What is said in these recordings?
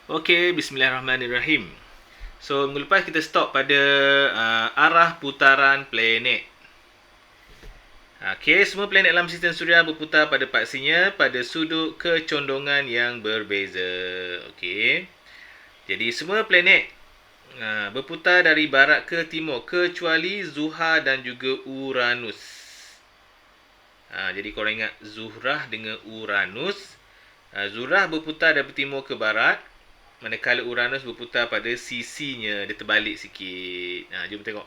Okey, bismillahirrahmanirrahim. So, minggu lepas kita stop pada arah putaran planet. Okey, semua planet dalam sistem suria berputar pada paksinya pada sudut kecondongan yang berbeza. Okey. Jadi, semua planet berputar dari barat ke timur kecuali Zuhra dan juga Uranus. Jadi, korang ingat Zuhrah dengan Uranus. Zuhrah berputar dari timur ke barat, manakala Uranus berputar pada sisinya, dia terbalik sikit. Jom tengok.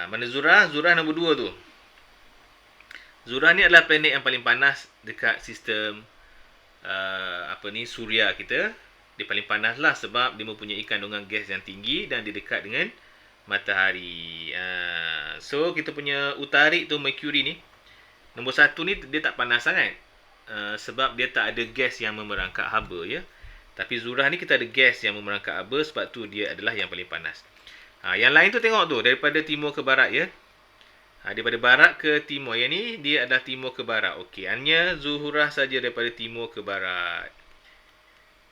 Mana Zuhrah? Zuhrah nombor 2 tu. Zuhrah ni adalah planet yang paling panas dekat sistem suria kita. Dia paling panas lah sebab dia mempunyai kandungan gas yang tinggi dan dia dekat dengan matahari. So kita punya utarik tu, Mercury ni, nombor 1 ni dia tak panas sangat. Sebab dia tak ada gas yang memerangkap haba, ya. Tapi Zuhrah ni kita ada gas yang memerangkap haba, sebab tu dia adalah yang paling panas. Yang lain tu tengok tu, daripada timur ke barat, ya. Daripada barat ke timur. Yang ni dia adalah timur ke barat. Okey, hanya Zuhrah saja daripada timur ke barat.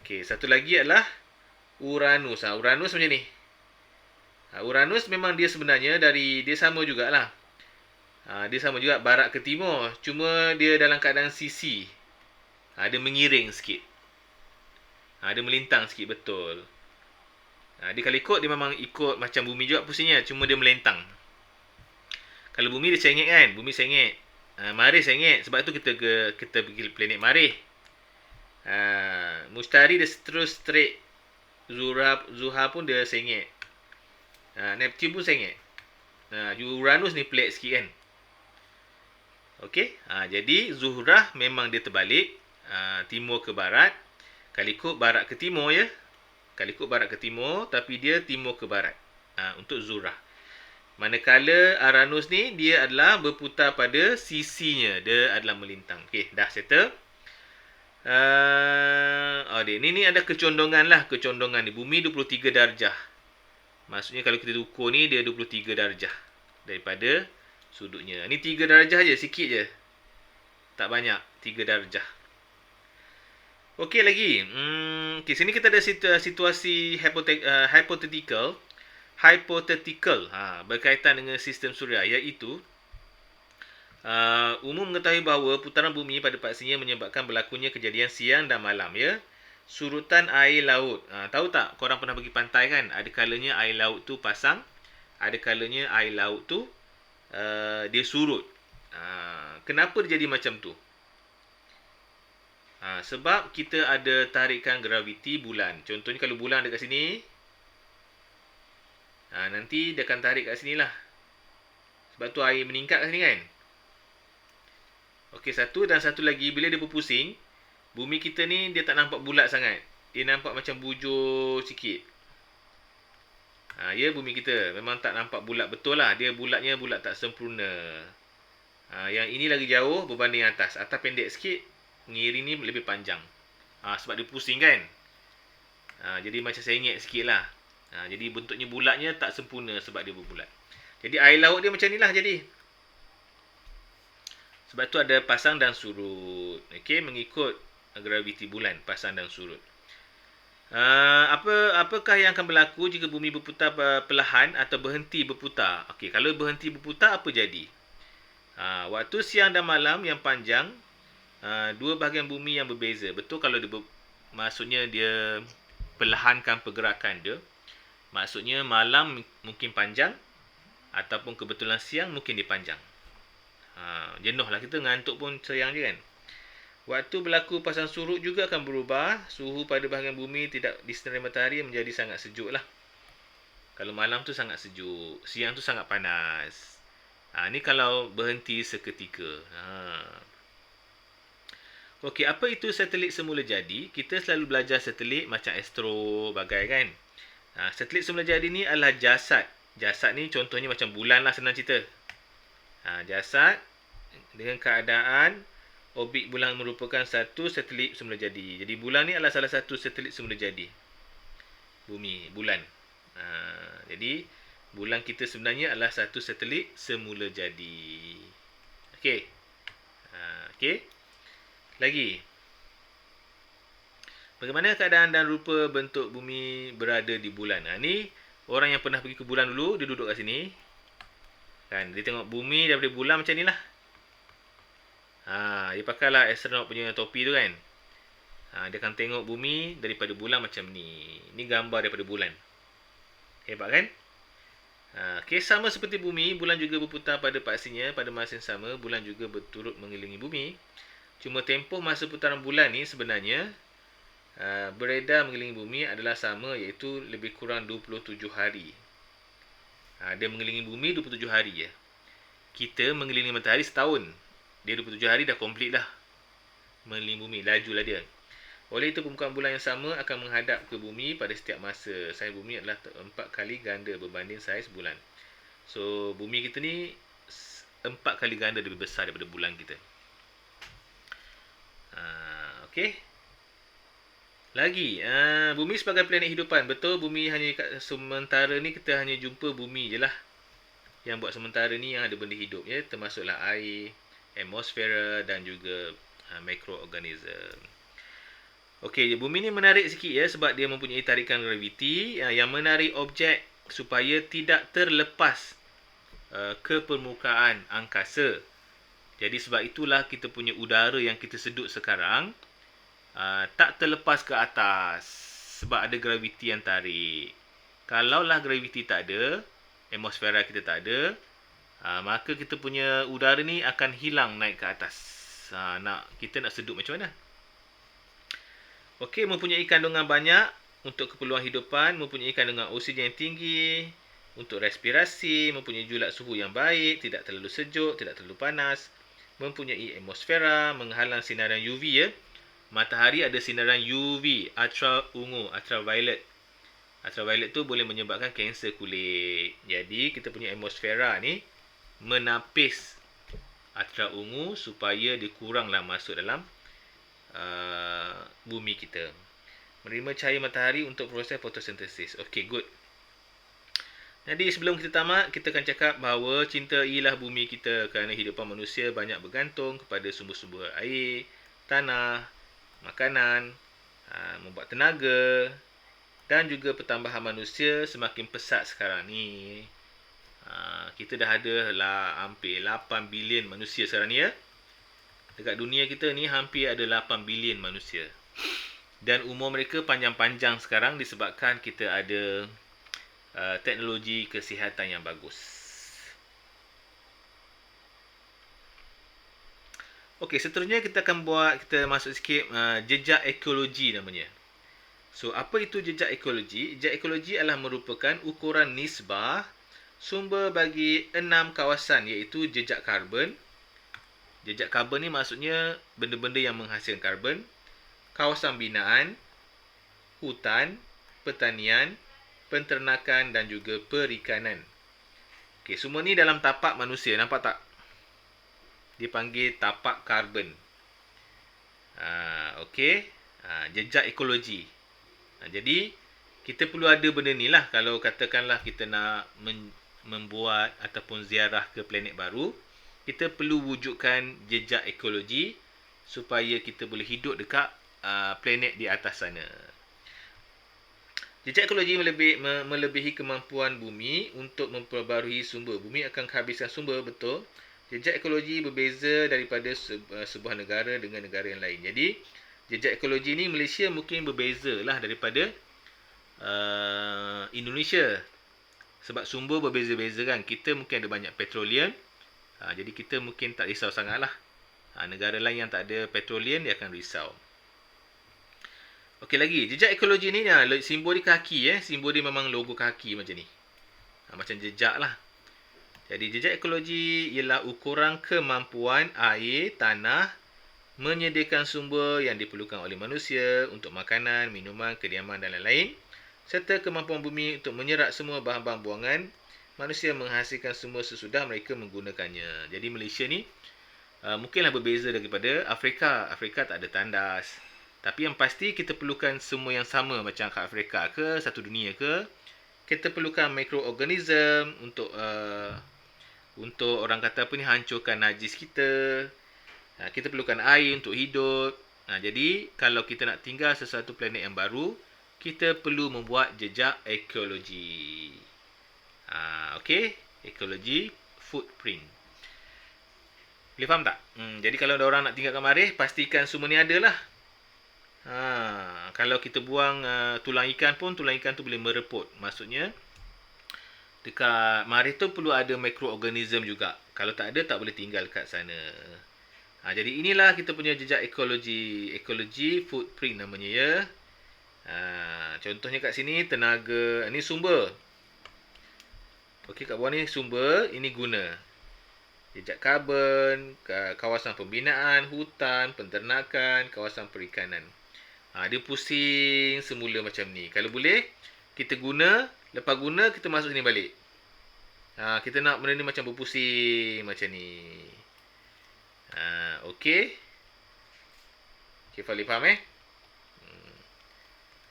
Okey, satu lagi adalah Uranus. Uranus macam ni. Uranus memang dia sebenarnya dia sama jugalah. Dia sama juga barat ke timur. Cuma dia dalam keadaan sisi. Dia mengiring sikit. Dia melintang sikit, betul. Dia kalau ikut, dia memang ikut macam bumi juga pusingnya. Cuma dia melintang. Kalau bumi dia sengit kan. Bumi sengit. Marikh sengit. Sebab tu kita pergi planet Marikh. Mustari dia terus straight. Zuhra pun dia sengit. Neptune pun sengit. Uranus ni pelik sikit kan. Okey. Jadi Zuhrah memang dia terbalik. Timur ke barat. Kalau ikut barat ke timur, ya. Kalau ikut barat ke timur, tapi dia timur ke barat. Untuk Zuhrah. Manakala Uranus ni dia adalah berputar pada sisinya. Dia adalah melintang. Okey, dah settle. Ni ada kecondongan lah. Kecondongan ni. Bumi 23 darjah. Maksudnya kalau kita ukur ni, dia 23 darjah. Daripada sudutnya. Ni 3 darjah je. Sikit je. Tak banyak. 3 darjah. Okey lagi. Sini kita ada situasi hypothetical. Berkaitan dengan sistem suria, iaitu umum mengetahui bahawa putaran bumi pada paksinya menyebabkan berlakunya kejadian siang dan malam, ya. Surutan air laut. Tahu tak, korang pernah pergi pantai kan? Ada kalanya air laut tu pasang, ada kalanya air laut tu dia surut. Kenapa dia jadi macam tu? Sebab kita ada tarikan graviti bulan. Contohnya kalau bulan dekat sini, nanti dia akan tarik kat sini lah. Sebab tu air meningkat kat sini kan. Okey, satu dan satu lagi, bila dia berpusing, bumi kita ni dia tak nampak bulat sangat. Dia nampak macam bujur sikit. Ya, bumi kita memang tak nampak bulat betul lah. Dia bulatnya bulat tak sempurna. Yang ini lagi jauh berbanding atas. Atas pendek sikit, ngiri ni lebih panjang. Sebab dia pusing kan. Jadi macam sengit sikit lah. Jadi bentuknya bulatnya tak sempurna sebab dia berbulat. Jadi air laut dia macam ni lah jadi. Sebab tu ada pasang dan surut. Okey, mengikut graviti bulan, pasang dan surut. Apakah yang akan berlaku jika bumi berputar perlahan atau berhenti berputar? Okey, kalau berhenti berputar apa jadi? Waktu siang dan malam yang panjang, dua bahagian bumi yang berbeza. Betul kalau maksudnya dia perlahankan pergerakan dia. Maksudnya malam mungkin panjang ataupun kebetulan siang mungkin dia panjang. Jenuh lah kita, ngantuk pun sayang je kan. Waktu berlaku pasang surut juga akan berubah. Suhu pada bahagian bumi tidak disinari matahari menjadi sangat sejuk lah. Kalau malam tu sangat sejuk, siang tu sangat panas. Ni kalau berhenti seketika. Okey, apa itu satelit semula jadi? Kita selalu belajar satelit macam astro bagai kan. Satelit semula jadi ni adalah jasad. Jasad ni contohnya macam bulan lah, senang cerita. Jasad dengan keadaan orbit bulan merupakan satu satelit semula jadi. Jadi bulan ni adalah salah satu satelit semula jadi. Bumi, bulan. Jadi bulan kita sebenarnya adalah satu satelit semula jadi. Okey. Okey. Lagi. Bagaimana keadaan dan rupa bentuk bumi berada di bulan? Ni orang yang pernah pergi ke bulan dulu, dia duduk kat sini. Kan, dia tengok bumi daripada bulan macam ni lah. Dia pakailah astronaut punya topi tu kan. Dia akan tengok bumi daripada bulan macam ni. Ni gambar daripada bulan. Hebat kan? Kes sama seperti bumi, bulan juga berputar pada paksinya pada masa yang sama. Bulan juga berturut mengelilingi bumi. Cuma tempoh masa putaran bulan ni sebenarnya beredar mengelilingi bumi adalah sama, iaitu lebih kurang 27 hari. Dia mengelilingi bumi 27 hari je. Kita mengelilingi matahari setahun. Dia 27 hari dah komplit dah. Mengelilingi bumi, lajulah dia. Oleh itu, permukaan bulan yang sama akan menghadap ke bumi pada setiap masa. Saiz bumi adalah 4 kali ganda berbanding saiz bulan. So, bumi kita ni 4 kali ganda lebih besar daripada bulan kita. Okey. Lagi, bumi sebagai planet hidupan. Betul, bumi hanya kat sementara ni kita hanya jumpa bumi je lah. Yang buat sementara ni yang ada benda hidup ya, termasuklah air, atmosfera dan juga mikroorganism. Okey, bumi ni menarik sikit ya sebab dia mempunyai tarikan graviti yang menarik objek supaya tidak terlepas ke permukaan angkasa. Jadi sebab itulah kita punya udara yang kita sedut sekarang tak terlepas ke atas sebab ada graviti yang tarik. Kalaulah graviti tak ada, atmosfera kita tak ada, maka kita punya udara ni akan hilang naik ke atas. Kita nak sedut macam mana? Okey, mempunyai kandungan banyak untuk keperluan hidupan, mempunyai kandungan oksigen yang tinggi untuk respirasi, mempunyai julat suhu yang baik, tidak terlalu sejuk, tidak terlalu panas, mempunyai atmosfera, menghalang sinaran UV ya. Matahari ada sinaran UV, ultra ungu, ultraviolet. Ultraviolet tu boleh menyebabkan kanser kulit. Jadi kita punya atmosfera ni menapis ultra ungu supaya dia kuranglah masuk dalam bumi kita. Menerima cahaya matahari untuk proses fotosintesis. Okey, good. Jadi sebelum kita tamat, kita akan cakap bahawa cintailah bumi kita kerana hidupan manusia banyak bergantung kepada sumber-sumber air, tanah, makanan, membuat tenaga dan juga pertambahan manusia semakin pesat sekarang ni. Kita dah ada lah hampir 8 bilion manusia sekarang ni ya. Dekat dunia kita ni hampir ada 8 bilion manusia. Dan umur mereka panjang-panjang sekarang disebabkan kita ada teknologi kesihatan yang bagus. Okey, seterusnya kita akan kita masuk sikit jejak ekologi namanya. So, apa itu jejak ekologi? Jejak ekologi adalah merupakan ukuran nisbah sumber bagi 6 kawasan, iaitu jejak karbon. Jejak karbon ni maksudnya benda-benda yang menghasilkan karbon, kawasan binaan, hutan, pertanian, penternakan dan juga perikanan. Okey, semua ni dalam tapak manusia, nampak tak? Dipanggil tapak karbon. Okey, jejak ekologi. Jadi kita perlu ada benda ni lah kalau katakanlah kita nak membuat ataupun ziarah ke planet baru. Kita perlu wujudkan jejak ekologi supaya kita boleh hidup dekat planet di atas sana. Jejak ekologi melebihi kemampuan bumi untuk memperbarui sumber. Bumi akan kehabisan sumber, betul. Jejak ekologi berbeza daripada sebuah negara dengan negara yang lain. Jadi, jejak ekologi ni Malaysia mungkin berbeza lah daripada Indonesia. Sebab sumber berbeza-beza kan. Kita mungkin ada banyak petroleum. Jadi kita mungkin tak risau sangat lah. Negara lain yang tak ada petroleum, dia akan risau. Okey lagi, jejak ekologi ni simbol di kaki simbol dia memang logo kaki macam ni. Macam jejak lah. Jadi jejak ekologi ialah ukuran kemampuan air, tanah menyediakan sumber yang diperlukan oleh manusia untuk makanan, minuman, kediaman dan lain-lain, serta kemampuan bumi untuk menyerap semua bahan-bahan buangan manusia menghasilkan semua sesudah mereka menggunakannya. Jadi Malaysia ni mungkinlah berbeza daripada Afrika. Afrika tak ada tandas. Tapi yang pasti kita perlukan semua yang sama macam kat Afrika ke, satu dunia ke. Kita perlukan mikroorganism untuk orang kata apa ni, hancurkan najis kita. Kita perlukan air untuk hidup. Jadi kalau kita nak tinggal sesuatu planet yang baru, kita perlu membuat jejak ekologi. Okey, ekologi footprint. Boleh faham tak? Jadi kalau ada orang nak tinggal kat Marikh, pastikan semua ni ada lah. Kalau kita buang tulang ikan pun, tulang ikan tu boleh merepot. Maksudnya, dekat Marikh tu perlu ada mikroorganism juga. Kalau tak ada, tak boleh tinggal kat sana. Jadi inilah kita punya jejak ekologi. Ekologi footprint namanya ya. Contohnya kat sini tenaga, ini sumber. Okey, kat bawah ni sumber, ini guna. Jejak karbon, kawasan pembinaan, hutan, penternakan, kawasan perikanan. Dia pusing semula macam ni. Kalau boleh, kita guna, lepas guna kita masuk sini balik. Kita nak benda ni macam berpusing macam ni. Okey. Okay, Fali faham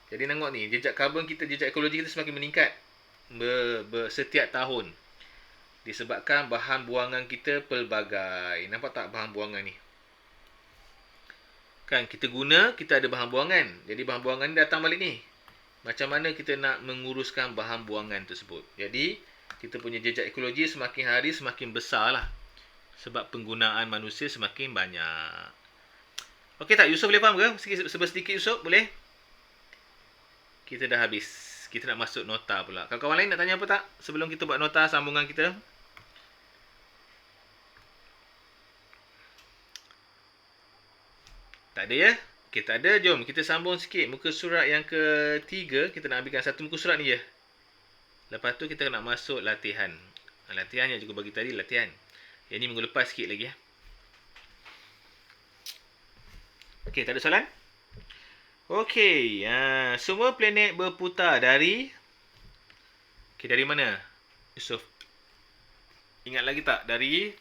Jadi tengok ni, jejak karbon kita, jejak ekologi kita semakin meningkat setiap tahun. Disebabkan bahan buangan kita pelbagai. Nampak tak bahan buangan ni? Kan kita guna, kita ada bahan buangan. Jadi bahan buangan ni datang balik ni. Macam mana kita nak menguruskan bahan buangan tersebut? Jadi, kita punya jejak ekologi semakin hari semakin besar lah. Sebab penggunaan manusia semakin banyak. Okey tak? Yusof boleh faham ke? Sedikit Yusof, boleh? Kita dah habis. Kita nak masuk nota pula. Kawan-kawan lain nak tanya apa tak? Sebelum kita buat nota sambungan kita. Tak ada ya? Okey, tak ada. Jom kita sambung sikit. Muka surat yang ketiga. Kita nak ambilkan satu muka surat ni je. Lepas tu kita nak masuk latihan. Latihan yang juga bagi tadi, latihan. Yang ni minggu lepas sikit lagi ya. Okey, tak ada soalan? Okey, semua planet berputar dari... Okey, dari mana? Yusof. Ingat lagi tak? Dari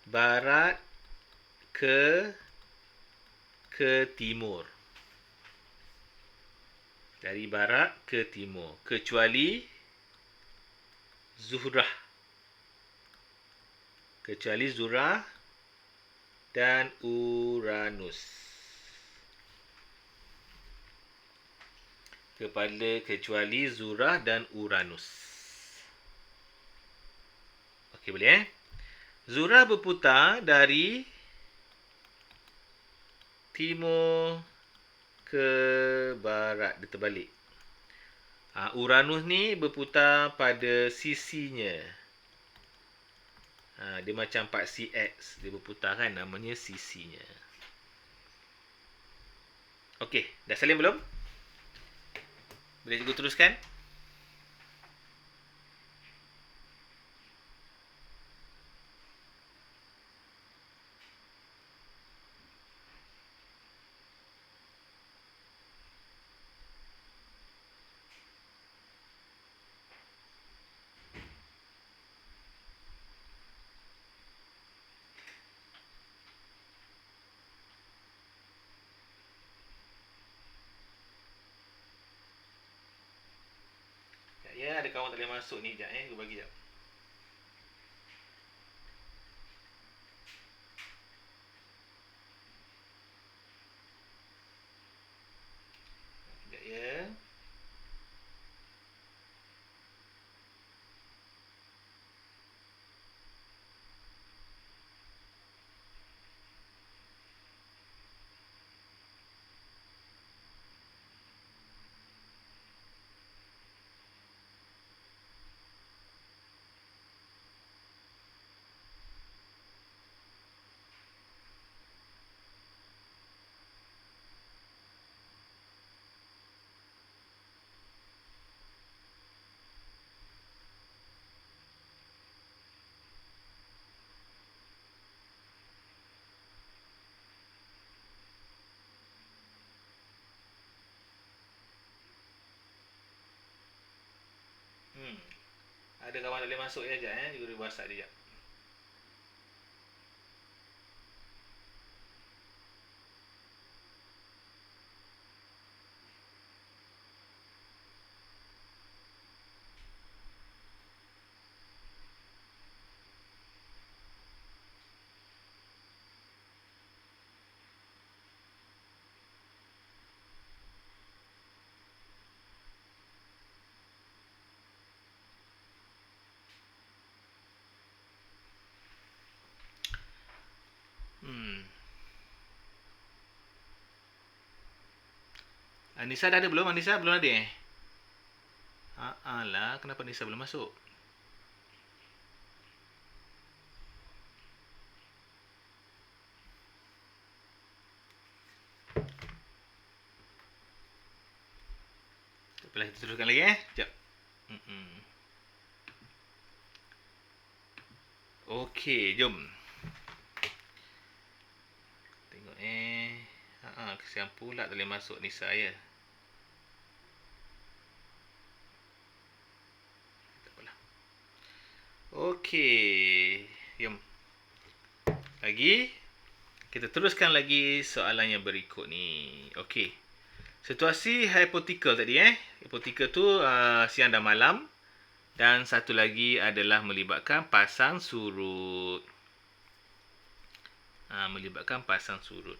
barat ke timur. Dari barat ke timur. Kecuali Zuhrah. Kecuali Zuhrah dan Uranus. Kecuali Zuhrah dan Uranus. Okey, boleh Zuhrah berputar dari timur ke barat. Dia terbalik. Uranus ni berputar pada sisinya. Dia macam paksi X. Dia berputar kan, namanya sisinya. Okey, dah salin belum? Boleh cikgu teruskan? Ya, ada kawan tak boleh masuk ni. Sekejap aku bagi sekejap. Sekejap ya. Ada kawan tak boleh masuk ya, sekejap Juga dia WhatsApp dia sekejap. Anissa dah ada belum? Anissa belum ada eh? Alah, kenapa Anissa belum masuk? Tak apalah, kita teruskan lagi eh. Sekejap. Okey, jom. Tengok kesian pula tak boleh masuk Nisa ya. Tak apalah. Okey. Jom. Lagi. Kita teruskan lagi soalan yang berikut ni. Okey. Situasi hypothetical tadi Hypothetical tu siang dan malam. Dan satu lagi adalah melibatkan pasang surut. Melibatkan pasang surut.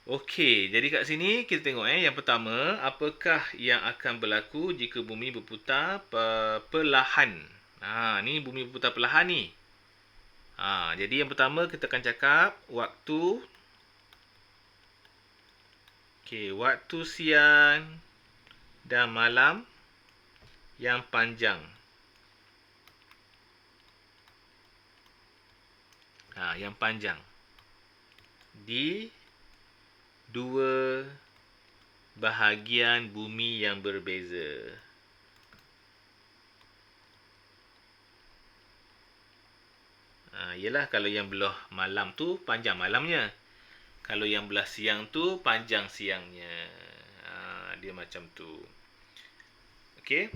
Okey, jadi kat sini kita tengok yang pertama, apakah yang akan berlaku jika bumi berputar perlahan? Ni bumi berputar perlahan ni. Jadi yang pertama kita akan cakap waktu. Okey, waktu siang dan malam yang panjang. Yang panjang. Di dua bahagian bumi yang berbeza. Yelah, kalau yang belah malam tu panjang malamnya. Kalau yang belah siang tu panjang siangnya. Dia macam tu. Okey.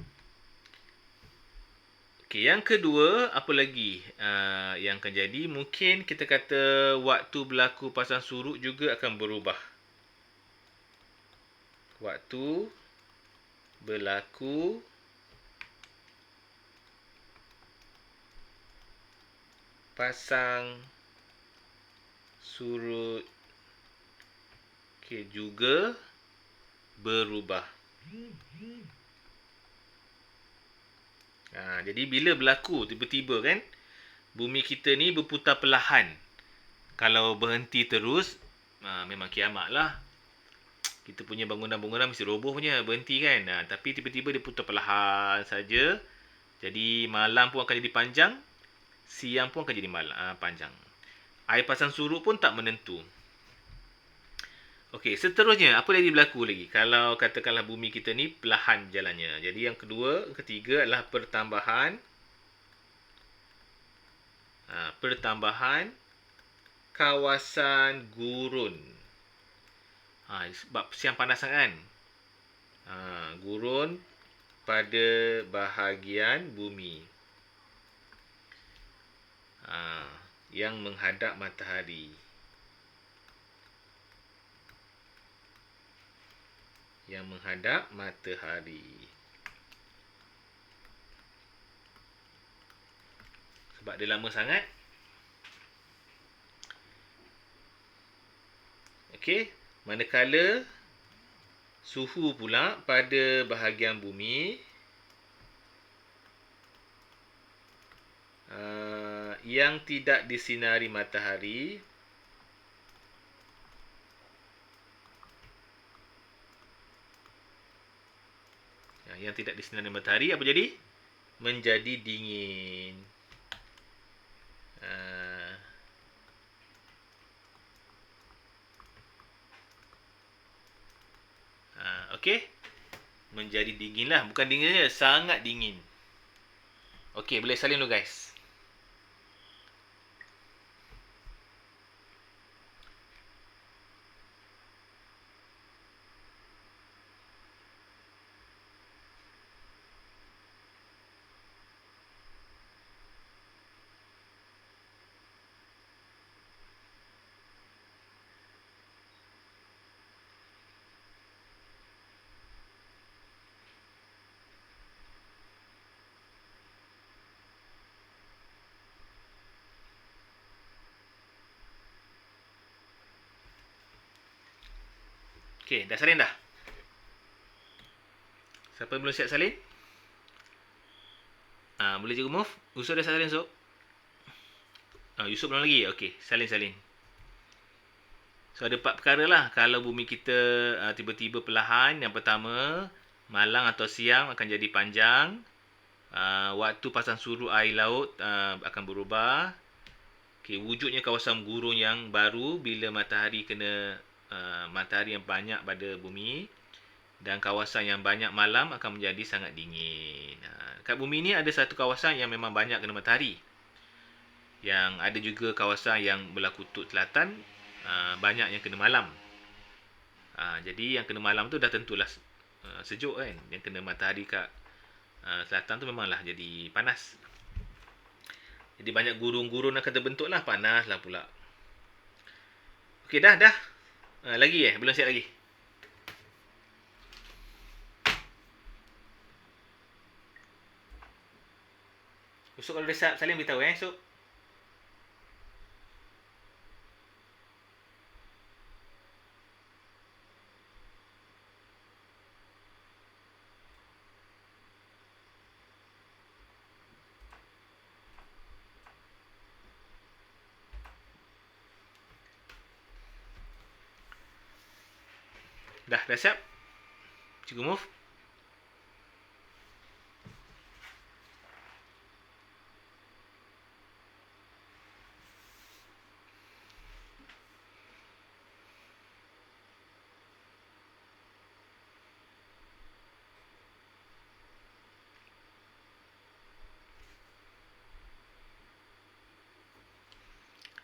Okey, yang kedua, apa lagi yang akan jadi? Mungkin kita kata waktu berlaku pasang surut juga akan berubah. Waktu berlaku pasang surut juga berubah. Jadi bila berlaku tiba-tiba kan, bumi kita ni berputar perlahan. Kalau berhenti terus, memang kiamat lah. Kita punya bangunan-bangunan mesti roboh punya, berhenti kan. Tapi tiba-tiba dia putar perlahan saja. Jadi malam pun akan jadi panjang, siang pun akan jadi panjang. Air pasang surut pun tak menentu. Okey, seterusnya apa lagi berlaku lagi? Kalau katakanlah bumi kita ni perlahan jalannya. Jadi yang ketiga adalah pertambahan kawasan gurun. Sebab siang panas kan. Gurun pada bahagian bumi yang menghadap matahari. Sebab dia lama sangat. Okey, manakala suhu pula pada bahagian bumi yang tidak disinari matahari apa jadi? Menjadi dingin. Okey. Menjadi dingin lah. Bukan dingin je, sangat dingin. Okey, boleh salin dulu guys. Okey, dah salin dah? Siapa belum siap salin? Boleh je remove. Yusuf dah salin, Yusuf? Yusuf belum lagi? Okey, salin. So ada 4 perkara lah. Kalau bumi kita tiba-tiba perlahan, yang pertama, malam atau siang akan jadi panjang. Waktu pasang surut air laut akan berubah. Okay, wujudnya kawasan gurun yang baru bila matahari kena matahari yang banyak pada bumi. Dan kawasan yang banyak malam akan menjadi sangat dingin. Kat bumi ni ada satu kawasan yang memang banyak kena matahari. Yang ada juga kawasan yang belah kutub selatan banyak yang kena malam. Jadi yang kena malam tu dah tentulah sejuk kan. Yang kena matahari kat selatan tu memanglah jadi panas. Jadi banyak gurun-gurun akan terbentuk lah. Panas lah pula. Okey dah. Lagi belum siap lagi. Esok kalau dah siap, Salim beritahu esok. Dah siap? Cikgu move.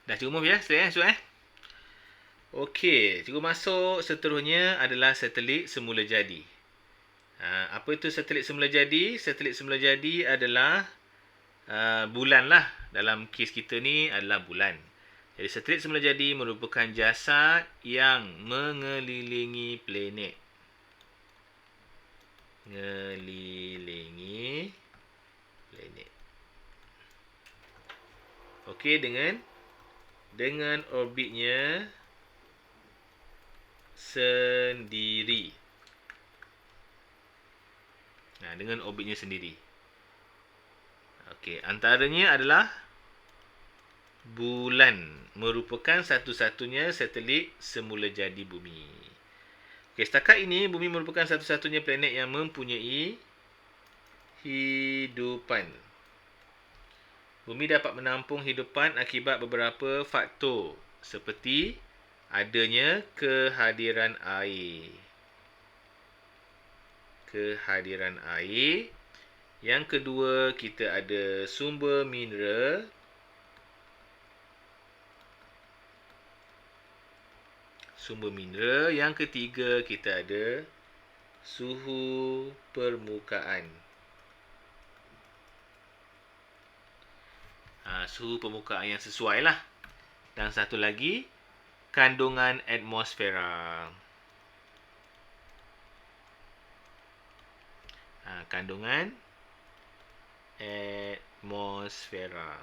Dah cikgu move ya, esok Okey, cikgu masuk seterusnya adalah satelit semula jadi. Apa itu satelit semula jadi? Satelit semula jadi adalah bulan lah. Dalam kes kita ni adalah bulan. Jadi satelit semula jadi merupakan jasad yang mengelilingi planet. Ngelilingi planet. Okey, dengan orbitnya sendiri. Dengan orbitnya sendiri. Okey, antaranya adalah bulan merupakan satu-satunya satelit semula jadi bumi. Okey, setakat ini bumi merupakan satu-satunya planet yang mempunyai hidupan. Bumi dapat menampung hidupan akibat beberapa faktor seperti adanya kehadiran air. Yang kedua, kita ada sumber mineral. Yang ketiga, kita ada suhu permukaan. Suhu permukaan yang sesuai lah. Dan satu lagi, kandungan atmosfera. Kandungan atmosfera.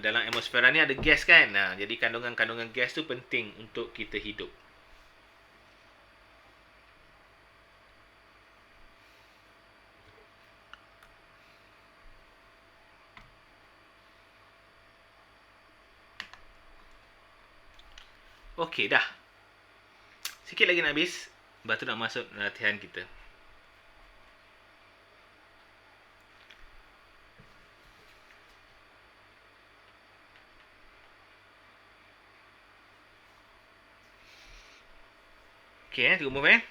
Dalam atmosfera ni ada gas kan. Jadi kandungan gas tu penting untuk kita hidup. Okey dah. Sikit lagi nak habis. Lepas tu nak masuk latihan kita. Okey, tengok move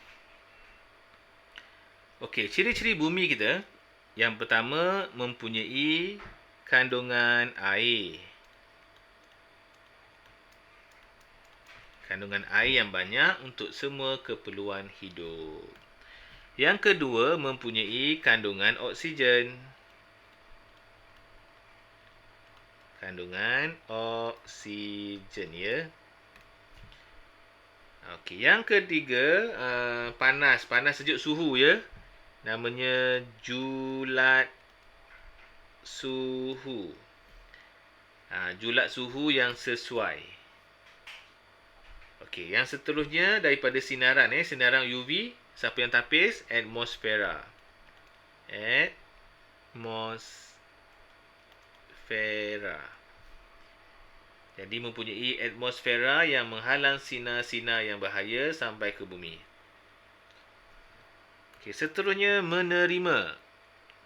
Okey, ciri-ciri bumi kita. Yang pertama, mempunyai kandungan air. Kandungan air yang banyak untuk semua keperluan hidup. Yang kedua, mempunyai kandungan oksigen. Kandungan oksigen ya. Okey, yang ketiga, panas sejuk suhu ya. Namanya julat suhu. Julat suhu yang sesuai. Okey, yang seterusnya daripada sinaran UV, siapa yang tapis? Atmosfera. Jadi mempunyai atmosfera yang menghalang sinar-sinar yang bahaya sampai ke bumi. Okey, seterusnya menerima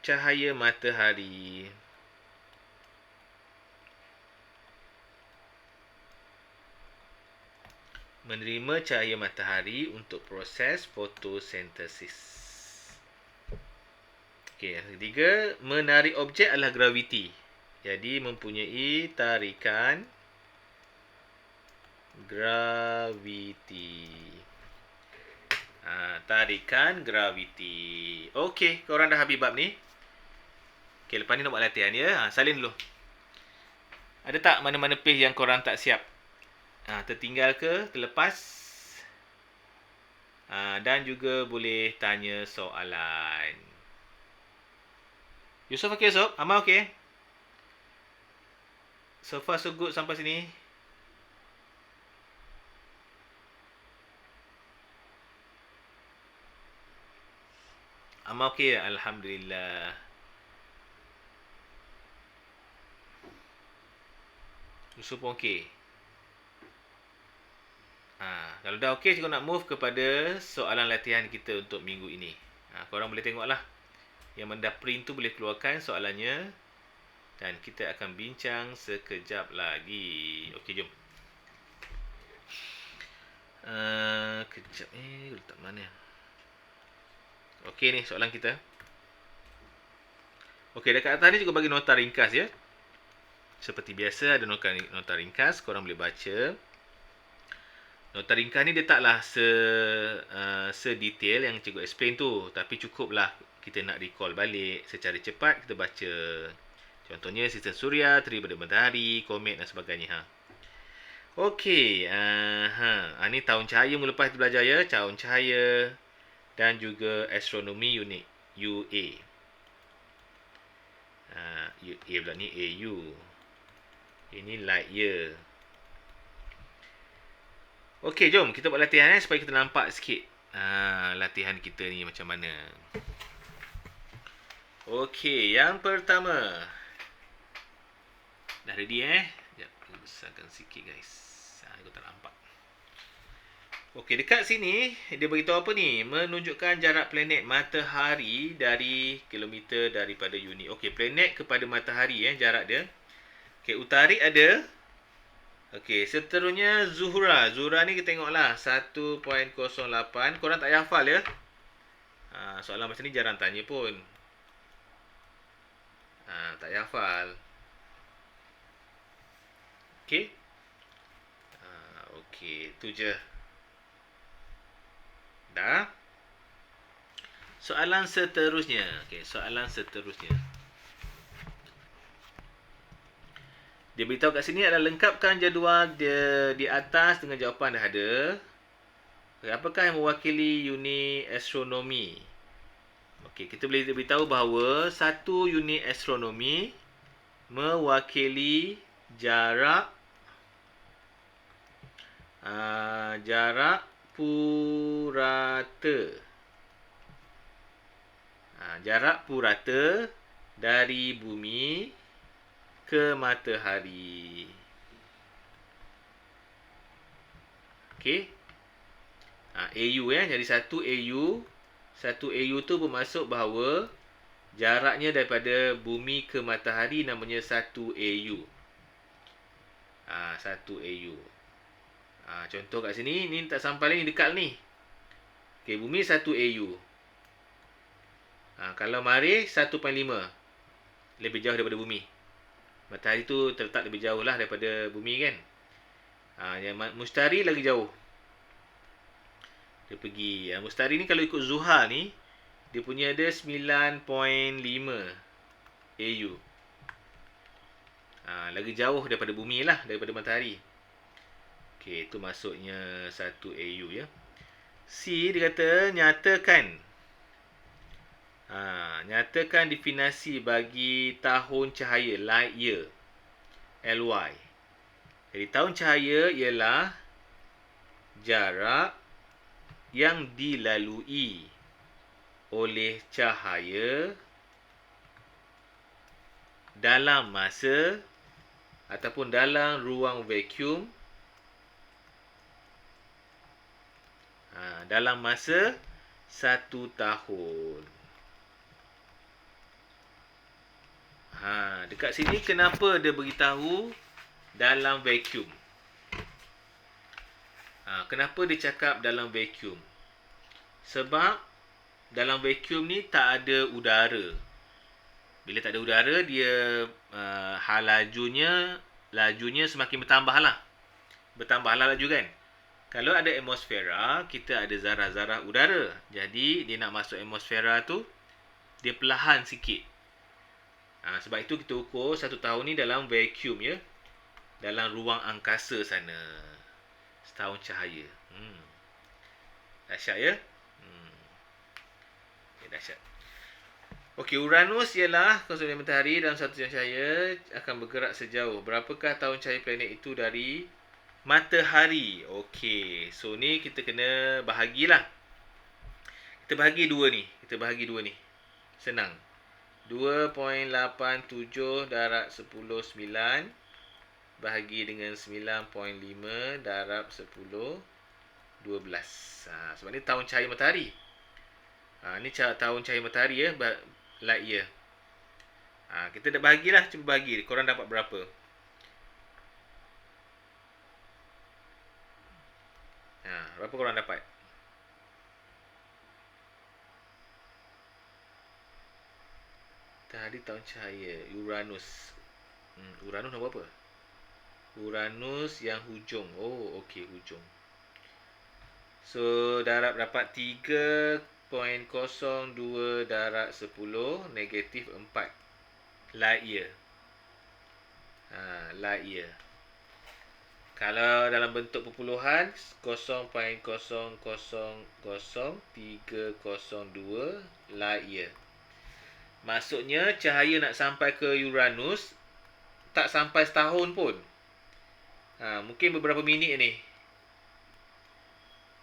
cahaya matahari. Menerima cahaya matahari untuk proses fotosintesis. Okey, yang ketiga, menarik objek adalah graviti. Jadi mempunyai tarikan graviti. Tarikan graviti. Okey, korang dah habis bab ni? Okey, lepas ni nak buat latihan ya. Salin dulu. Ada tak mana-mana page yang korang tak siap? Tertinggal ke? Terlepas? Dan juga boleh tanya soalan. Yusof okey, Yusof? Amal okey? So far so good sampai sini. Amal okey? Alhamdulillah. Yusof pun okey. Kalau dah okey, cikgu nak move kepada soalan latihan kita untuk minggu ini. Korang boleh tengoklah. Yang mana dah print tu boleh keluarkan soalannya. Dan kita akan bincang sekejap lagi. Okey, jom. Kejap letak mana? Okey ni soalan kita. Okey, dekat atas ni juga bagi nota ringkas ya. Seperti biasa ada nota ringkas, korang boleh baca. Nota ringkas ni dia taklah sedetail yang cikgu explain tu, tapi cukuplah kita nak recall balik secara cepat kita baca. Contohnya sistem suria, teri pada matahari, komet dan sebagainya. Okey, ni tahun cahaya mula lepas kita belajar ya, tahun cahaya dan juga astronomi unit UA. UA pula ni AU. Ini light year. Okey, jom kita buat latihan supaya kita nampak sikit latihan kita ni macam mana. Okey, yang pertama. Dah ready Sekejap, kita besarkan sikit guys. Aku tak nampak. Okey, dekat sini dia beritahu apa ni? Menunjukkan jarak planet matahari dari kilometer daripada unit. Okey, planet kepada matahari jarak dia. Okey, utarik ada. Okey, seterusnya Zuhra. Zuhra ni kita tengoklah 1.08. Korang tak payah hafal ya. Soalan macam ni jarang tanya pun. Tak payah hafal. Okey. Okey, tu je. Dah. Soalan seterusnya. Okey, soalan seterusnya. Dia beritahu kat sini adalah lengkapkan jadual di atas dengan jawapan dah ada. Apakah yang mewakili unit astronomi? Okey, kita boleh beritahu bahawa satu unit astronomi mewakili jarak purata. Jarak purata dari bumi ke matahari. Okey. AU jadi 1 AU. 1 AU tu bermaksud bahawa jaraknya daripada bumi ke matahari namanya 1 AU. 1 AU. Contoh kat sini, ni tak sampai ni dekat ni. Okey, bumi 1 AU. Kalau mari 1.5. Lebih jauh daripada bumi. Matahari tu terletak lebih jauh lah daripada bumi kan. Yang mustari lagi jauh. Dia pergi. Mustari ni kalau ikut Zuhal ni, dia punya ada 9.5 AU. Lagi jauh daripada bumi lah, daripada matahari. Okey, itu maksudnya 1 AU ya. C dia kata nyatakan. Nyatakan definisi bagi tahun cahaya, light year, LY. Jadi tahun cahaya ialah jarak yang dilalui oleh cahaya dalam masa ataupun dalam ruang vacuum dalam masa 1 tahun. Dekat sini kenapa dia beritahu dalam vacuum? Kenapa dia cakap dalam vacuum? Sebab dalam vacuum ni tak ada udara. Bila tak ada udara, dia lajunya semakin bertambah lah. Bertambahlah laju kan. Kalau ada atmosfera, kita ada zarah-zarah udara. Jadi, dia nak masuk atmosfera tu, dia perlahan sikit. Sebab itu kita ukur 1 tahun ni dalam vacuum ya. Dalam ruang angkasa sana. Setahun cahaya. Dahsyat ya. Dahsyat. Okey, Uranus ialah konstruksi matahari dalam satu jam cahaya akan bergerak sejauh. Berapakah tahun cahaya planet itu dari matahari? Okey, so ni kita kena bahagilah. Kita bahagi dua ni. Senang. 2.87 darab 10/9 bahagi dengan 9.5 darab 10/12. Sebab ni tahun cahaya matahari. Ni tahun cahaya matahari ya, light year. Kita dah bahagilah, cuba bahagi. Korang dapat berapa? Berapa korang dapat? Matahari tahun cahaya Uranus. Uranus nombor apa? Uranus yang hujung. Oh, okey, hujung. So, darab dapat 3.02 darab 10 negatif 4 light year. Light year. Kalau dalam bentuk perpuluhan 0.0000302 light year. Maksudnya cahaya nak sampai ke Uranus tak sampai setahun pun. Mungkin beberapa minit ni.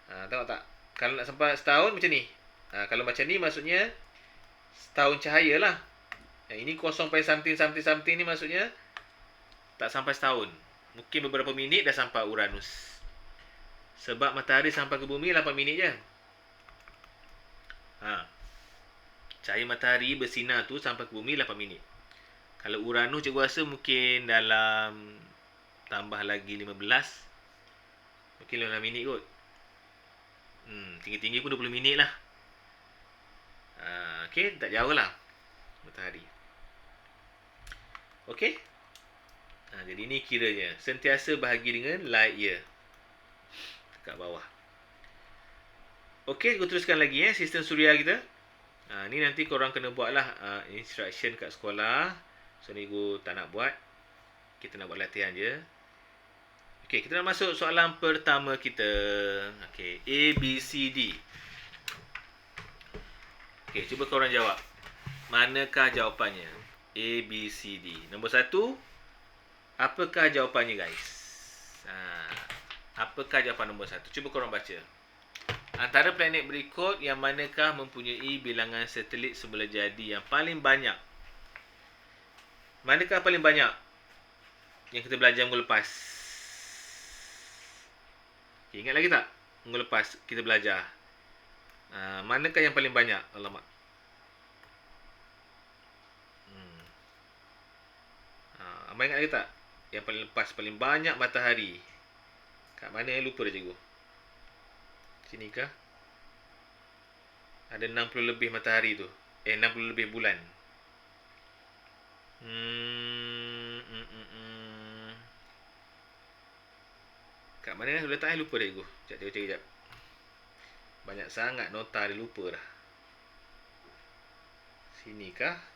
Tengok tak? Kalau nak sampai setahun macam ni. Kalau macam ni maksudnya setahun cahaya lah. Ini 0.something ni maksudnya tak sampai setahun. Mungkin beberapa minit dah sampai Uranus. Sebab matahari sampai ke bumi 8 minit je. Cahaya matahari bersinar tu sampai ke bumi 8 minit. Kalau Uranus cikgu rasa mungkin dalam tambah lagi 15. Mungkin 15 minit kot. Tinggi-tinggi pun 20 minit lah. Okey, tak jauh lah matahari. Okey. Jadi ni kiranya sentiasa bahagi dengan light year. Dekat bawah. Okey, aku teruskan lagi sistem suria kita. Ni nanti korang kena buat lah instruction kat sekolah. So ni aku tak nak buat. Kita nak buat latihan je. Okey, kita nak masuk soalan pertama kita. Okey, A, B, C, D. Okey, cuba korang jawab. Manakah jawapannya? A, B, C, D. Nombor 1. Apakah jawapannya guys? Apakah jawapan nombor 1? Cuba korang baca. Antara planet berikut yang manakah mempunyai bilangan satelit semula jadi yang paling banyak? Manakah paling banyak yang kita belajar minggu lepas? Okay, ingat lagi tak? Minggu lepas kita belajar. Manakah yang paling banyak? Alamak. Abang ingat lagi tak? Yang paling lepas, paling banyak matahari. Kat mana yang lupa dah cikgu? Sini kah? Ada 60 lebih matahari tu. 60 lebih bulan. Kat mana yang letak lupa dah cikgu? Sekejap, dia cari sekejap. Banyak sangat nota dia lupa dah. Sini kah?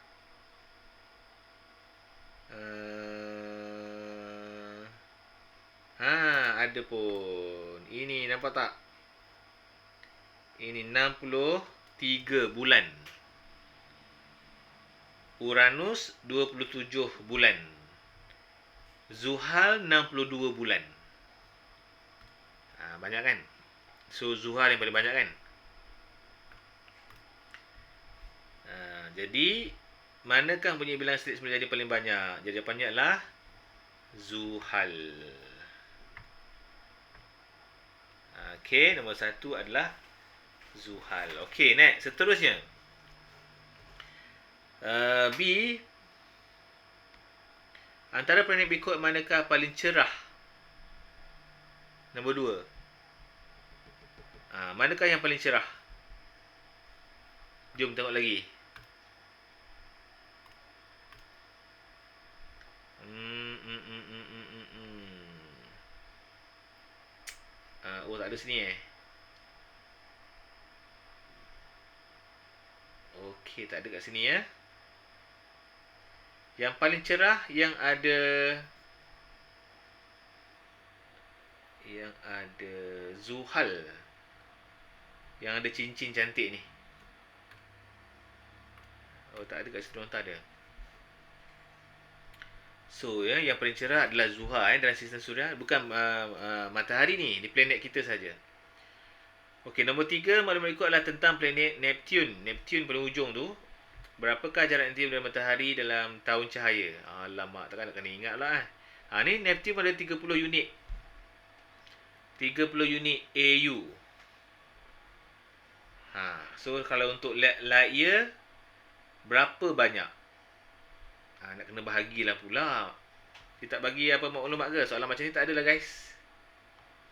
Ada pun. Ini nampak tak? Ini 63 bulan. Uranus 27 bulan. Zuhal 62 bulan. Banyak kan? So Zuhal yang paling banyak kan? Jadi manakah bunyi bilangan selit semula jadi paling banyak? Jadi jawapannya adalah Zuhal. Okey, nombor 1 adalah Zuhal. Okey, next. Seterusnya. B. Antara planet berikut manakah paling cerah? Nombor 2. Manakah yang paling cerah? Jom tengok lagi. Oh, tak ada sini Okey, tak ada kat sini ya. Yang paling cerah yang ada Zuhal. Yang ada cincin cantik ni. Oh, tak ada kat situ, tak ada. So, yang paling cerah adalah Zuhal dalam sistem suria. Bukan matahari ni, di planet kita saja. Okey, nombor 3 maklumat berikut adalah tentang planet Neptune. Neptune paling hujung tu. Berapakah jarak Neptune dari matahari dalam tahun cahaya? Alamak, takkan nak kena ingat lah. Ni Neptune ada 30 unit. 30 unit AU. So kalau untuk light year, berapa banyak? Nak kena bahagilah pula. Dia tak bagi apa maklumat ke? Soalan macam ni tak adalah guys.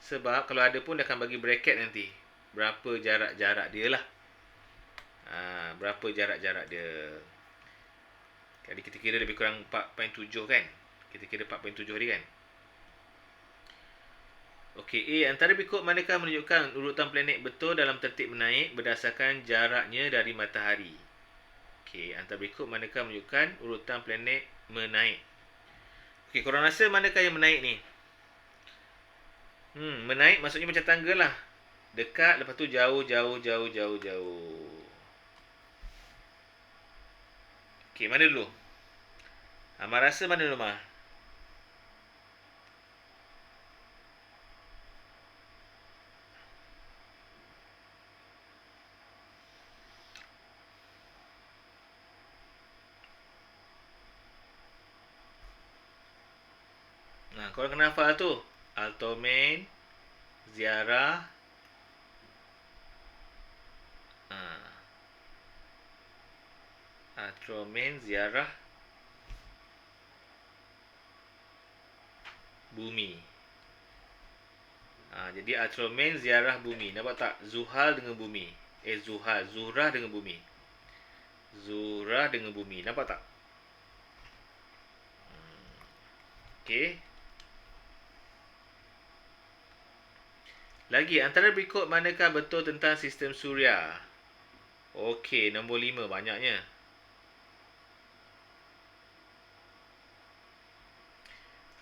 Sebab kalau ada pun dia akan bagi bracket nanti. Berapa jarak-jarak dia lah. Berapa jarak-jarak dia. Jadi kita kira lebih kurang 4.7 kan. Kita kira 4.7 hari kan. Okey, antara berikut manakah menunjukkan urutan planet betul dalam tertib menaik berdasarkan jaraknya dari matahari? Okey, antara berikut manakah menunjukkan urutan planet menaik? Okey, korang rasa manakah yang menaik ni? Menaik maksudnya macam tangga lah. Dekat, lepas tu jauh. Okey, mana dulu? Amar rasa mana dulu, Amar? Korang kena hafal tu. Altoman, Ziarah. Altoman, Ziarah, Bumi. Jadi Altoman, Ziarah, Bumi. Nampak tak? Zuhal dengan Bumi. Zuhrah dengan Bumi. Zuhrah dengan Bumi. Nampak tak? Okey. Lagi, antara berikut manakah betul tentang sistem suria? Okey, nombor 5 banyaknya.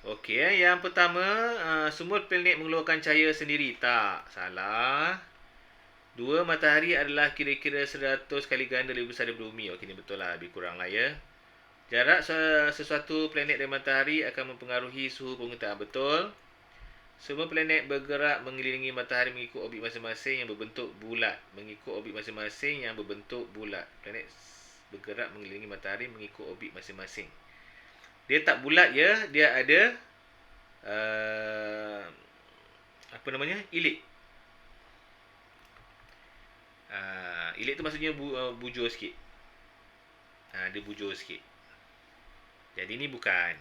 Okey, yang pertama, semua planet mengeluarkan cahaya sendiri. Tak, salah. 2, matahari adalah kira-kira 100 kali ganda lebih besar daripada bumi. Okey, ni betul lah, lebih kurang lah ya. Jarak sesuatu planet dari matahari akan mempengaruhi suhu permukaan. Betul. Semua planet bergerak mengelilingi matahari mengikut orbit masing-masing yang berbentuk bulat. Planet bergerak mengelilingi matahari mengikut orbit masing-masing. Dia tak bulat ya, dia ada ilik. Ilik tu maksudnya bujur sikit. Dia bujur sikit. Jadi ni bukan.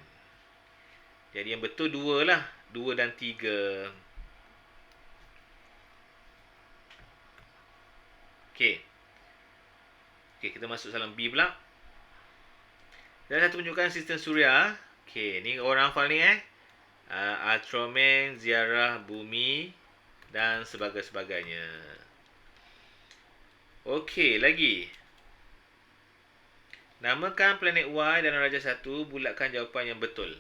Jadi yang betul 2 lah. 2 dan 3. Okey, kita masuk soalan B pula. Dalam satu tunjukkan sistem suria. Okey, ni orang hafal ni Altoman, Ziarah, Bumi dan sebagainya. Okey, lagi. Namakan planet Y dalam Raja 1, bulatkan jawapan yang betul.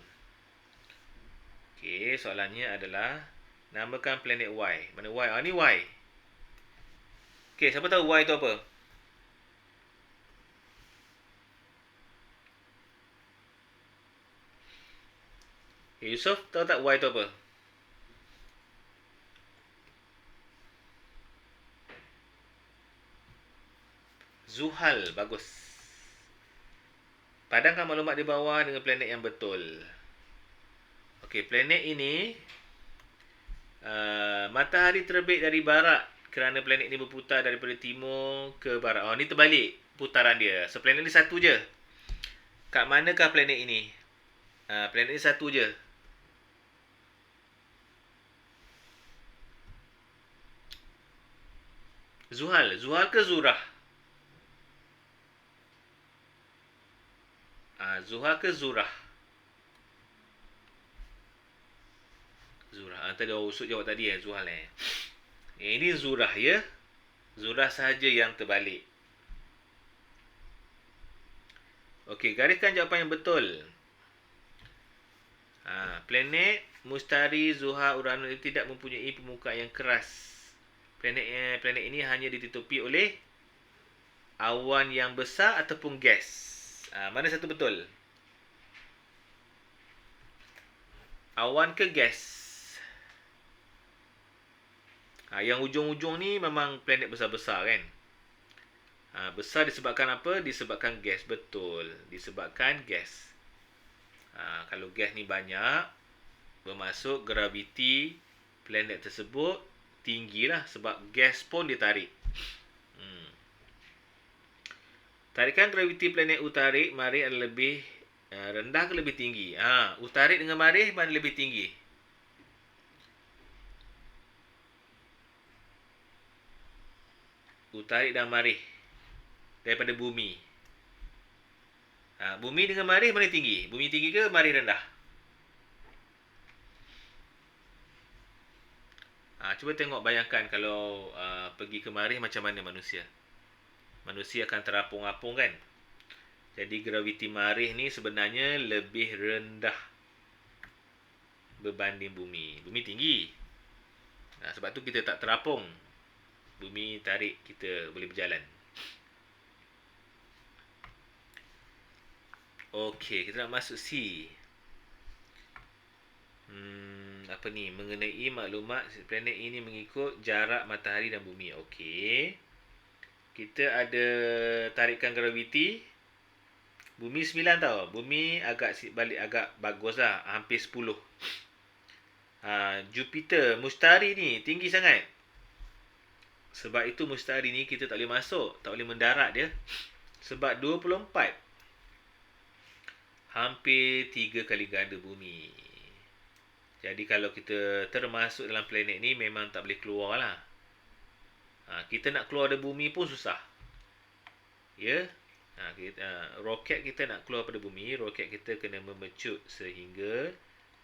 Okey, soalannya adalah namakan planet Y. Mana Y? Ni Y. Okey, siapa tahu Y tu apa? Yusof, tahu tak Y tu apa? Zuhal, bagus. Padangkan maklumat di bawah dengan planet yang betul. Okey, planet ini matahari terbit dari barat kerana planet ini berputar daripada timur ke barat. Oh, ni terbalik putaran dia. So, planet ni satu je. Kat manakah planet ini? Planet ni satu je. Zuhal. Zuhal ke Zurah? Zuhal ke Zurah? Zurah. Tadi usut jawab tadi Zuhal ini Zurah ya. Zurah sahaja yang terbalik. Okey, gariskan jawapan yang betul. Planet Mustari, Zuhal, Uranus tidak mempunyai permukaan yang keras. Planet ini hanya ditutupi oleh awan yang besar ataupun gas. Mana satu betul? Awan ke gas? Yang ujung-ujung ni memang planet besar-besar kan? Besar disebabkan apa? Disebabkan gas. Betul. Disebabkan gas. Kalau gas ni banyak, bermaksud graviti planet tersebut tinggilah sebab gas pun ditarik. Tarikan graviti planet Utarik Marikh adalah lebih rendah ke lebih tinggi? Utarik dengan Marikh mana lebih tinggi? Utarik dan Marikh daripada bumi. Bumi dengan Marikh mana tinggi? Bumi tinggi ke Marikh rendah? Cuba tengok, bayangkan kalau pergi ke Marikh macam mana manusia. Manusia akan terapung-apung kan? Jadi graviti Marikh ni sebenarnya lebih rendah berbanding bumi. Bumi tinggi. Sebab tu kita tak terapung. Bumi tarik kita boleh berjalan. Okey, kita nak masuk C. Apa ni? Mengenai maklumat planet ini mengikut jarak matahari dan bumi. Okey. Kita ada tarikan graviti. Bumi 9 tau. Bumi agak balik agak bagus lah. Hampir 10. Jupiter, Mustari ni tinggi sangat. Sebab itu Mustari ni kita tak boleh masuk. Tak boleh mendarat dia. Sebab 24. Hampir 3 kali ganda bumi. Jadi kalau kita termasuk dalam planet ni memang tak boleh keluar lah. Kita nak keluar dari bumi pun susah. Ya. Roket kita nak keluar pada bumi, roket kita kena memecut sehingga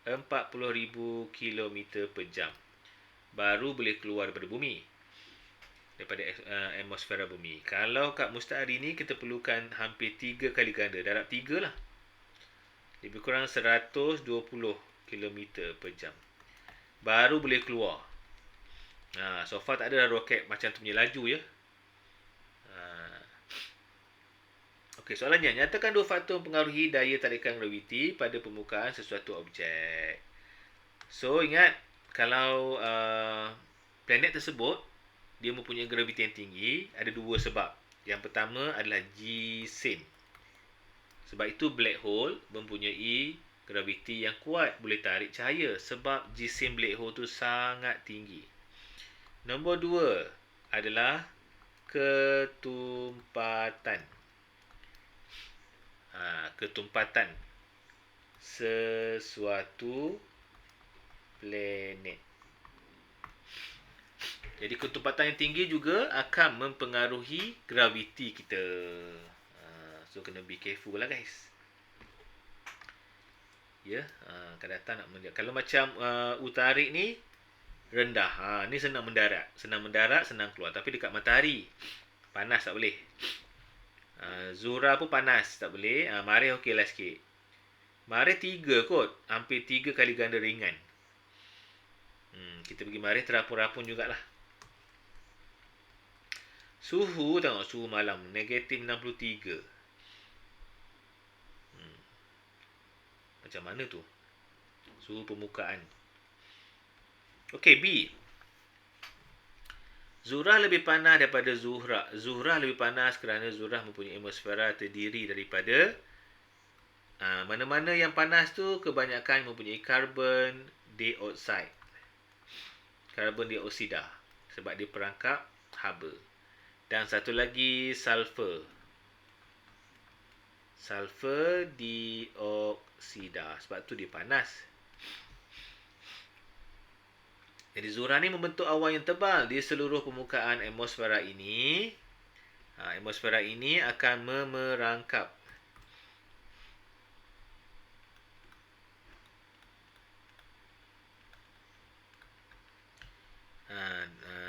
40,000 km per jam. Baru boleh keluar daripada bumi. Daripada atmosfera bumi. Kalau kat Mustari ni kita perlukan hampir 3 kali ganda. Darab 3 lah. Lebih kurang 120 km per jam. Baru boleh keluar. So far tak ada roket macam tu punya laju ya. Okey, soalannya, nyatakan dua faktor mempengaruhi daya tarikan graviti pada permukaan sesuatu objek. So ingat, kalau planet tersebut dia mempunyai graviti yang tinggi, ada dua sebab. Yang pertama adalah G-SIM. Sebab itu black hole mempunyai graviti yang kuat, boleh tarik cahaya sebab G-SIM black hole tu sangat tinggi. Nombor dua adalah ketumpatan. Ketumpatan sesuatu planet. Jadi ketumpatan yang tinggi juga akan mempengaruhi graviti kita. So kena be careful lah guys. Ya, akan datang nak mendarat. Kalau macam Utarik ni rendah. Ni senang mendarat. Senang mendarat, senang keluar. Tapi dekat matahari panas tak boleh. Zura pun panas tak boleh. Marikh okey lah sikit. Marikh 3 kot. Hampir 3 kali ganda ringan. Kita pergi Marikh terapun-rapun jugalah. Suhu, tengok suhu malam. Negatif 63. Macam mana tu? Suhu permukaan. Okey, B. Zurah lebih panas daripada Zuhrah. Zuhrah lebih panas kerana Zuhrah mempunyai atmosfera terdiri daripada Mana-mana yang panas tu kebanyakan mempunyai carbon dioxide. Carbon dioksida. Sebab dia perangkap haba. Dan satu lagi sulfur. Sulfur dioksida. Sebab tu dia panas. Jadi Zuhra ni membentuk awan yang tebal di seluruh permukaan atmosfera ini. Atmosfera ini akan memerangkap.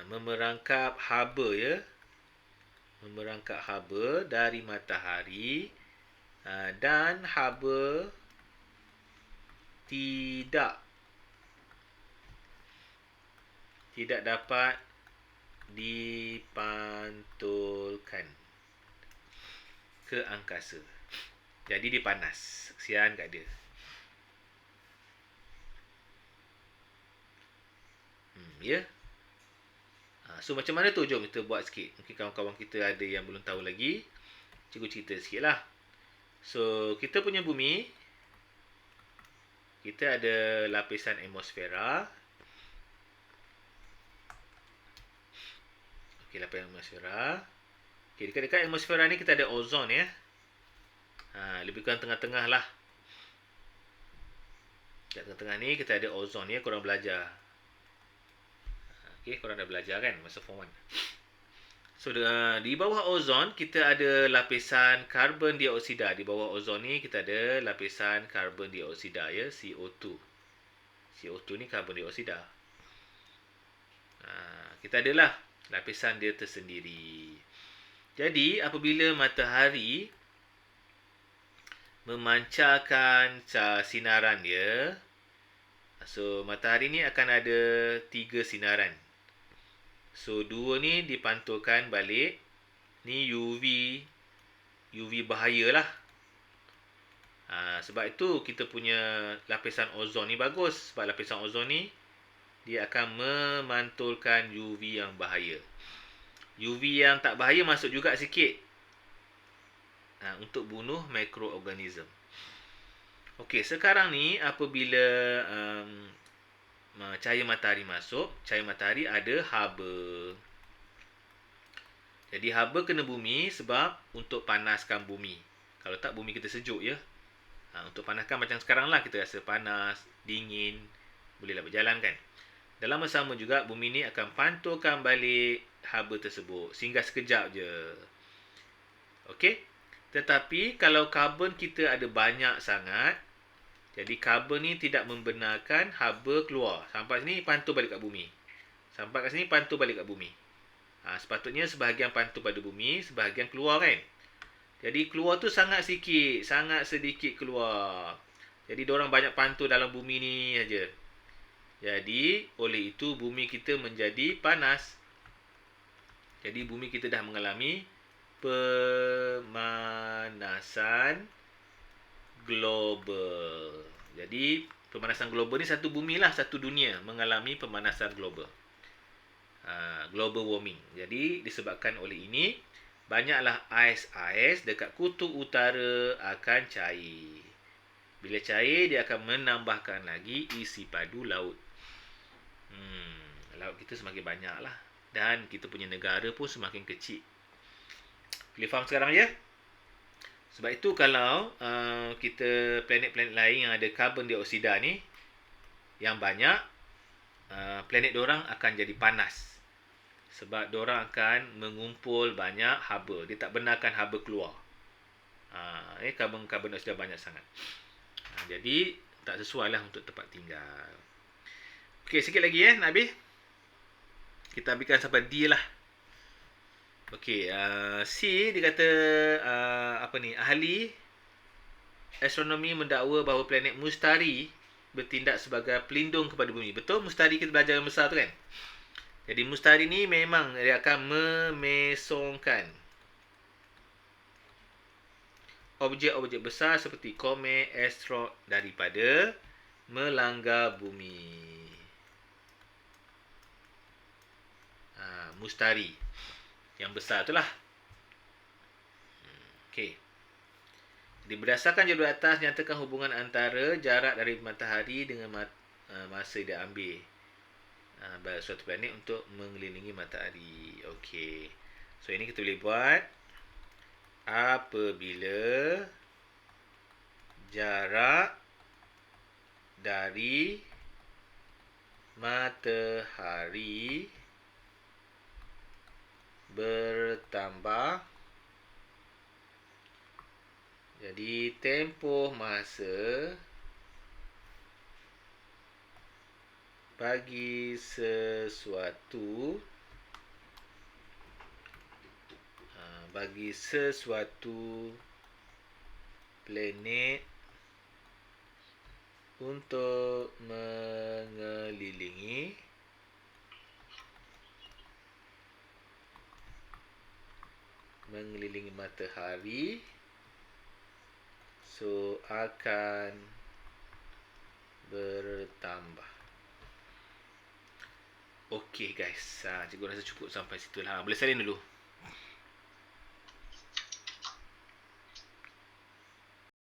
Memerangkap haba ya. Memerangkap haba dari matahari. Dan haba tidak dapat dipantulkan ke angkasa. Jadi dia panas. Kesian kat dia. Ya. So macam mana tu? Jom kita buat sikit. Mungkin kawan-kawan kita ada yang belum tahu lagi. Cikgu cerita sikit lah. So kita punya bumi, kita ada lapisan atmosfera. Okey, lapisan atmosfera. Okey, dekat-dekat atmosfera ni kita ada ozon ya. Lebih kurang tengah-tengah lah. Dekat tengah-tengah ni kita ada ozon ya. Korang belajar. Okey, korang dah belajar kan masa form 1. So di bawah ozon kita ada lapisan karbon dioksida. Di bawah ozon ni kita ada lapisan karbon dioksida ya, CO2. CO2 ni karbon dioksida. Kita adalah lapisan dia tersendiri. Jadi apabila matahari memancarkan sinaran dia, so matahari ni akan ada 3 sinaran. So 2 ni dipantulkan balik. Ni UV bahaya lah. Sebab itu kita punya lapisan ozon ni bagus. Sebab lapisan ozon ni dia akan memantulkan UV yang bahaya. UV yang tak bahaya masuk juga sikit. Untuk bunuh mikroorganism. Okey, sekarang ni apabila cahaya matahari masuk, cahaya matahari ada haba. Jadi haba kena bumi sebab untuk panaskan bumi. Kalau tak bumi kita sejuk ya. Untuk panaskan macam sekarang lah, kita rasa panas, dingin, bolehlah berjalan kan. Dalam masa sama juga bumi ni akan pantulkan balik haba tersebut. Singgah sekejap je. Okey. Tetapi kalau karbon kita ada banyak sangat, jadi karbon ni tidak membenarkan haba keluar. Sampai sini pantul balik kat bumi. Sampai kat sini pantul balik kat bumi. Sepatutnya sebahagian pantul pada bumi, sebahagian keluar kan. Jadi keluar tu sangat sikit, sangat sedikit keluar. Jadi diorang banyak pantul dalam bumi ni aja. Jadi oleh itu bumi kita menjadi panas. Jadi bumi kita dah mengalami pemanasan global. Jadi pemanasan global ni satu bumi lah, satu dunia mengalami pemanasan global. Global warming. Jadi disebabkan oleh ini, banyaklah ais-ais dekat kutub utara akan cair. Bila cair, dia akan menambahkan lagi isi padu laut. Laut kita semakin banyak lah. Dan kita punya negara pun semakin kecil. Boleh faham sekarang ya? Sebab itu kalau kita planet-planet lain yang ada karbon dioksida ni yang banyak, planet diorang akan jadi panas. Sebab diorang akan mengumpul banyak haba. Dia tak benarkan haba keluar. Karbon dioksida banyak sangat. Jadi tak sesuai lah untuk tempat tinggal. Okey, sikit lagi nak habis. Kita habiskan sampai D lah. Okey, C dia kata ahli astronomi mendakwa bahawa planet Mustari bertindak sebagai pelindung kepada bumi. Betul, Mustari kita belajar yang besar tu kan? Jadi Mustari ni memang dia akan memesongkan objek-objek besar seperti komet, asteroid daripada melanggar bumi. Mustari yang besar tu lah. Okey. Berdasarkan jadual atas, nyatakan hubungan antara jarak dari matahari dengan masa dia ambil suatu planet untuk mengelilingi matahari. Okey. So ini kita boleh buat apabila jarak dari matahari bertambah, jadi tempoh masa bagi sesuatu planet untuk mengelilingi matahari, so akan bertambah. Okey guys, cikgu rasa cukup sampai situ lah. Boleh salin dulu.